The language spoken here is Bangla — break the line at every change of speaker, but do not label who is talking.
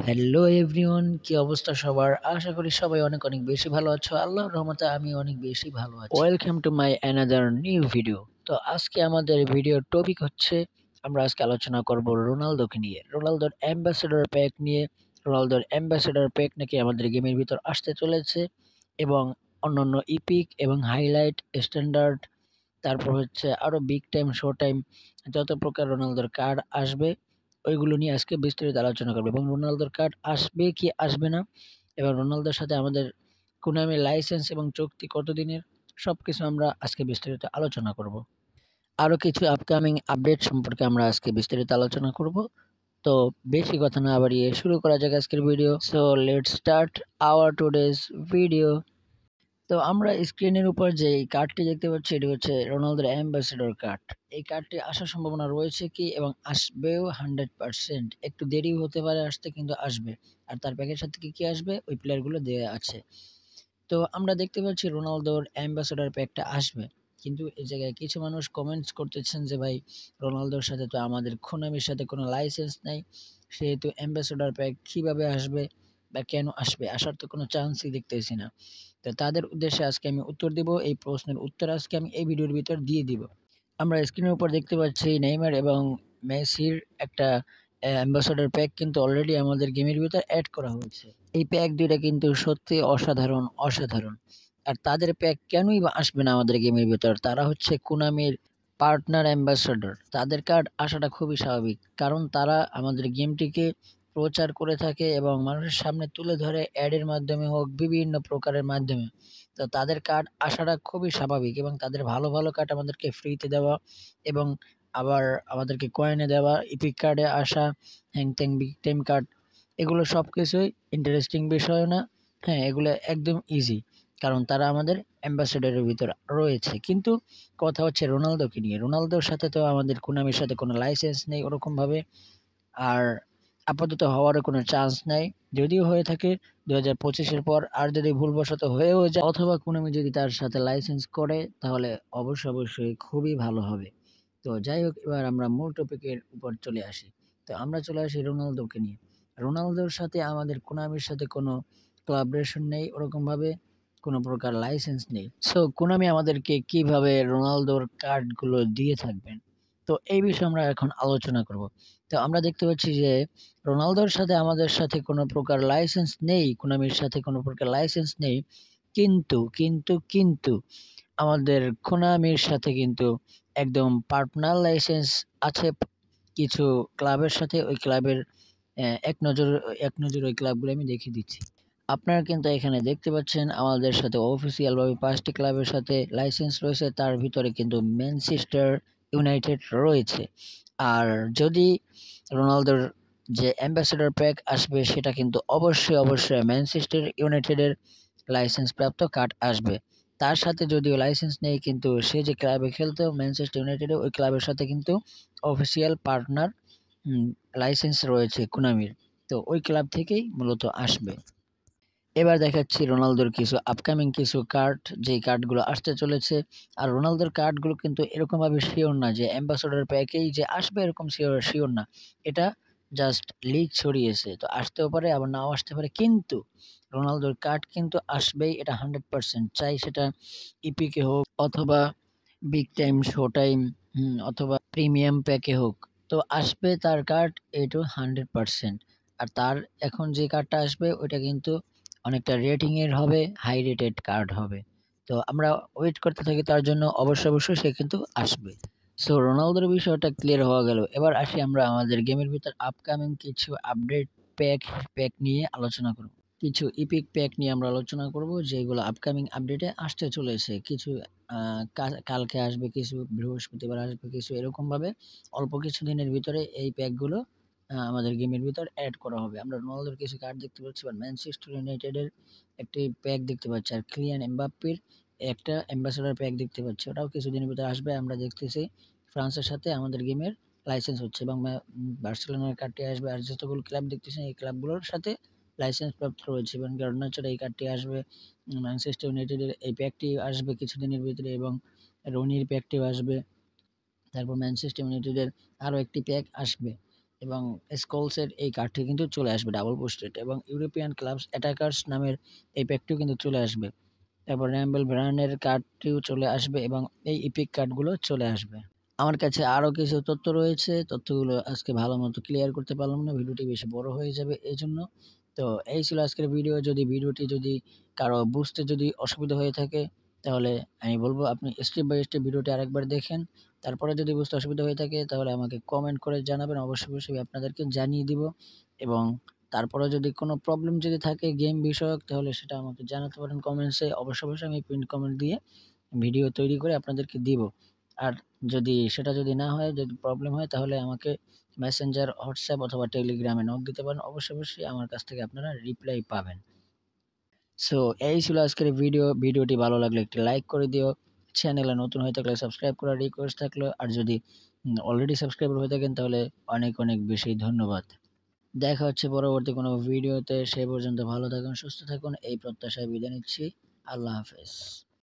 হ্যালো এভরিওয়ান, কি অবস্থা সবার? আশা করি সবাই অনেক অনেক বেশি ভালো আছো। আল্লাহর রহমতে আমি অনেক বেশি ভালো আছি। Welcome to my another new video. তো আজকে আমাদের ভিডিওর টপিক হচ্ছে, আমরা আজকে আলোচনা করব রোনালদোকে নিয়ে, রোনালদোর অ্যাম্বাসেডর প্যাক নিয়ে। রোনালদোর অ্যাম্বাসেডর প্যাক নাকি আমাদের গেমের ভিতর আসতে চলেছে, এবং অন্যান্য ইপিক এবং হাইলাইট স্ট্যান্ডার্ড, তারপর হচ্ছে আরো বিগ টাইম শো টাইম যত প্রকার রোনালদোর কার্ড আসবে ওইগুলো নিয়ে আজকে বিস্তারিত আলোচনা করবো, এবং রোনালদোর কার্ড আসবে কি আসবে না, এবং রোনালদোর সাথে আমাদের কোনামি লাইসেন্স এবং চুক্তি কতদিনের, সবকিছু আমরা আজকে বিস্তারিত আলোচনা করব। আরো কিছু আপকামিং আপডেট সম্পর্কে আমরা আজকে বিস্তারিত আলোচনা করব। তো বেশি কথা না বাড়িয়ে শুরু করা যাক আজকের video. So let's start our today's video. তো আমরা স্ক্রিনের উপর যে কার্ডটি দেখতে পাচ্ছি, এটি হচ্ছে রোনালদোর অ্যাম্বাসেডর কার্ড। এই কার্ডটি আসার সম্ভাবনা রয়েছে কি, এবং আসবেও 100%। একটু দেরি হতে পারে আসতে, কিন্তু আসবে। আর তার প্যাকের সাথে কি কি আসবে ওই প্লেয়ারগুলো দেওয়া আছে। তো আমরা দেখতে পাচ্ছি রোনালদোর অ্যাম্বাসেডর প্যাকটা আসবে, কিন্তু এই জায়গায় কিছু মানুষ কমেন্টস করতেছেন যে ভাই, রোনালদোর সাথে তো আমাদের খুনামির সাথে কোনো লাইসেন্স নাই, সেহেতু অ্যাম্বাসেডর প্যাক কিভাবে আসবে বা কেন আসবে, আসার তো কোনো চান্সই দেখতেছি না। তো তাদের উদ্দেশ্যে আজকে আমি উত্তর দিব, এই প্রশ্নের উত্তর আজকে আমি এই ভিডিওর ভিতর দিয়ে দিব। আমরা স্ক্রিনের উপর দেখতে পাচ্ছি নেইমার এবং মেসির একটা অ্যাম্বাসেডর প্যাক কিন্তু অলরেডি আমাদের গেমের ভিতর অ্যাড করা হয়েছে। এই প্যাক দুইটা কিন্তু সত্যি অসাধারণ অসাধারণ। আর তাদের প্যাক কেনই বা আসবে না আমাদের গেমের ভিতর? তারা হচ্ছে কুনামির পার্টনার অ্যাম্বাসেডর, তাদের কার্ড আসাটা খুবই স্বাভাবিক, কারণ তারা আমাদের গেমটিকে প্রচার করে থাকে এবং মানুষের সামনে তুলে ধরে, অ্যাডের মাধ্যমে হোক, বিভিন্ন প্রকারের মাধ্যমে। তো তাদের কার্ড আসাটা খুবই স্বাভাবিক, এবং তাদের ভালো ভালো কার্ড আমাদেরকে ফ্রিতে দেওয়া, এবং আবার আমাদেরকে কয়েনে দেওয়া, ইপিক কার্ডে আসা, হ্যাং ত্যাং বিগ টাইম কার্ড, এগুলো সব কিছুই ইন্টারেস্টিং বিষয় না। হ্যাঁ, এগুলো একদম ইজি, কারণ তারা আমাদের অ্যাম্বাসেডরের ভিতর রয়েছে। কিন্তু কথা হচ্ছে রোনালদোকে নিয়ে। রোনালদোর সাথে তো আমাদের কুনামির সাথে কোনো লাইসেন্স নেই ওরকমভাবে, আর আপাতত হওয়ারও কোনো চান্স নাই। যদিও হয়ে থাকে 2025-এর পর, আর যদি ভুলবশত হয়েও যায়, অথবা কুনামি যদি তার সাথে লাইসেন্স করে, তাহলে অবশ্যই খুবই ভালো হবে। তো যাই হোক, এবার আমরা মূল টপিকের উপর চলে আসি। তো আমরা চলে আসি রোনালদোকে নিয়ে। রোনালদোর সাথে আমাদের কোনামির সাথে কোনো কোলাবরেশন নেই ওরকম ভাবে, কোনো প্রকার লাইসেন্স নেই। সো কোনামি আমাদেরকে কিভাবে রোনালদোর কার্ডগুলো দিয়ে থাকবেন, তো এই বিষয়ে আমরা এখন আলোচনা করব। তো আমরা দেখতে পাচ্ছি যে রোনালদোর সাথে আমাদের সাথে কোনো প্রকার লাইসেন্স নেই, কোনামির সাথে কোনো প্রকার লাইসেন্স নেই, কিন্তু আমাদের কোনামির সাথে কিন্তু একদম পার্টনার লাইসেন্স আছে কিছু ক্লাবের সাথে। ওই ক্লাবের এক নজর ওই ক্লাবগুলো আমি দেখিয়ে দিচ্ছি। আপনারা কিন্তু এখানে দেখতে পাচ্ছেন আমাদের সাথে অফিসিয়াল ভাবে 5টি ক্লাবের সাথে লাইসেন্স রয়েছে, তার ভিতরে কিন্তু ম্যানচেস্টার ইউনাইটেড রয়েছে। আর যদি রোনালদোর যে অ্যাম্বাসেডর প্যাক আসবে, সেটা কিন্তু অবশ্যই ম্যানচেস্টার ইউনাইটেডের লাইসেন্স প্রাপ্ত কার্ড আসবে। তার সাথে যদিও লাইসেন্স নেই, কিন্তু সে যে ক্লাবে খেলতো ম্যানচেস্টার ইউনাইটেডে, ওই ক্লাবের সাথে কিন্তু অফিসিয়াল পার্টনার লাইসেন্স রয়েছে কুনামির। তো ওই ক্লাব থেকেই মূলত আসবে। এবার দেখাচ্ছি রোনালদোর কিছু আপকামিং কিছু কার্ড, যেই কার্ডগুলো আসতে চলেছে। আর রোনালদোর কার্ডগুলো কিন্তু এরকমভাবে শিওর না যে অ্যাম্বাসেডর প্যাকেই যে আসবে, এরকম শিওর না। এটা জাস্ট লিক ছড়িয়েছে, তো আসতেও পারে আবার নাও আসতে পারে, কিন্তু রোনালদোর কার্ড কিন্তু আসবেই, এটা 100%। চাই সেটা ইপিকে হোক, অথবা বিগ টাইম শো টাইম, অথবা প্রিমিয়াম প্যাকে হোক, তো আসবে তার কার্ড, এইটা 100%। আর তার এখন যে কার্ডটা আসবে ওইটা কিন্তু অনেকটা রেটিং এর হবে, হাই রেটেড কার্ড হবে। তো আমরা ওয়েট করতে থাকি তার জন্য, অবশ্যই সে কিন্তু আসবে। সো রোনালদোর বিষয়টা ক্লিয়ার হওয়া গেল। এবার আসি আমরা আমাদের গেমের ভিতর আপকামিং কিছু আপডেট প্যাক প্যাক নিয়ে আলোচনা করব। কিছু ইপিক প্যাক নিয়ে আমরা আলোচনা করব, যেগুলো আপকামিং আপডেটে আসতে চলেছে। কিছু কালকে আসবে, কিছু বৃহস্পতিবার আসবে, কিছু এরকম ভাবে অল্প কিছু দিনের ভিতরে এই প্যাকগুলো আমাদের গেমের ভিতর অ্যাড করা হবে। আমরা রোনালদোর কিছু কার্ড দেখতে পাচ্ছি, বা ম্যানচেস্টার ইউনাইটেডের একটি প্যাক দেখতে পাচ্ছি, আর কিলিয়ান এমবাপ্পের একটা অ্যাম্বাসেডর প্যাক দেখতে পাচ্ছি, ওটাও কিছুদিনের ভিতরে আসবে। আমরা দেখতেছি ফ্রান্সের সাথে আমাদের গেমের লাইসেন্স হচ্ছে, এবং বার্সেলোনার কার্ডটি আসবে। আর যতগুলো ক্লাব দেখতেছেন, এই ক্লাবগুলোর সাথে লাইসেন্স প্রাপ্ত রয়েছে, এবং গার্নাচোর এই কার্ডটি আসবে। ম্যানচেস্টার ইউনাইটেডের এই প্যাকটি আসবে কিছুদিনের ভিতরে, এবং রনির প্যাকটিও আসবে। তারপর ম্যানচেস্টার ইউনাইটেডের আরও একটি প্যাক আসবে। এবং স্কলসের এই কার্ডটি কিন্তু চলে আসবে ডাবল পোস্টেড, এবং ইউরোপিয়ান ক্লাবস অ্যাটাকার্স নামের এই প্যাকটিও কিন্তু চলে আসবে। তারপর র্যাম্বেল ব্র্যান্ডের কার্ডটিও চলে আসবে এবং এই ইপিক কার্ডগুলো চলে আসবে। আমার কাছে আরও কিছু তথ্য রয়েছে, তথ্যগুলো আজকে ভালো মতো ক্লিয়ার করতে পারলাম না, ভিডিওটি বেশি বড় হয়ে যাবে এই জন্য। তো এই ছিল আজকের ভিডিও। ভিডিওটি যদি কারো বুঝতে অসুবিধা হয়ে থাকে, তাহলে আমি বলবো আপনি স্টেপ বাই স্টেপ ভিডিওটি আরেকবার দেখেন। তারপরে যদি বুঝতে অসুবিধা হয়ে থাকে তাহলে আমাকে কমেন্ট করে জানাবেন, অবশ্যই আপনাদেরকে জানিয়ে দিব। এবং তারপরে যদি কোনো প্রবলেম থাকে গেম বিষয়ক, তাহলে সেটা আমাকে জানাতে পারেন কমেন্টসে। অবশ্যই আমি পিন কমেন্ট দিয়ে ভিডিও তৈরি করে আপনাদেরকে দিব। আর সেটা না হয়, যদি প্রবলেম হয়, তাহলে আমাকে মেসেঞ্জার, হোয়াটসঅ্যাপ অথবা টেলিগ্রামে নক দিতে পারেন। অবশ্যই আমার কাছ থেকে আপনারা রিপ্লাই পাবেন। সো এই ছিল আজকের ভিডিওটি ভালো লাগলে একটি লাইক করে দিও। চ্যানেলে নতুন হয়ে থাকলে সাবস্ক্রাইব করার রিকোয়েস্ট থাকলো, আর যদি অলরেডি সাবস্ক্রাইবার হয়ে থাকেন তাহলে অনেক বেশি ধন্যবাদ। দেখা হচ্ছে পরবর্তী কোনো ভিডিওতে। সে পর্যন্ত ভালো থাকুন, সুস্থ থাকুন, এই প্রত্যাশায় বিদায় নিচ্ছি। আল্লাহ হাফেজ।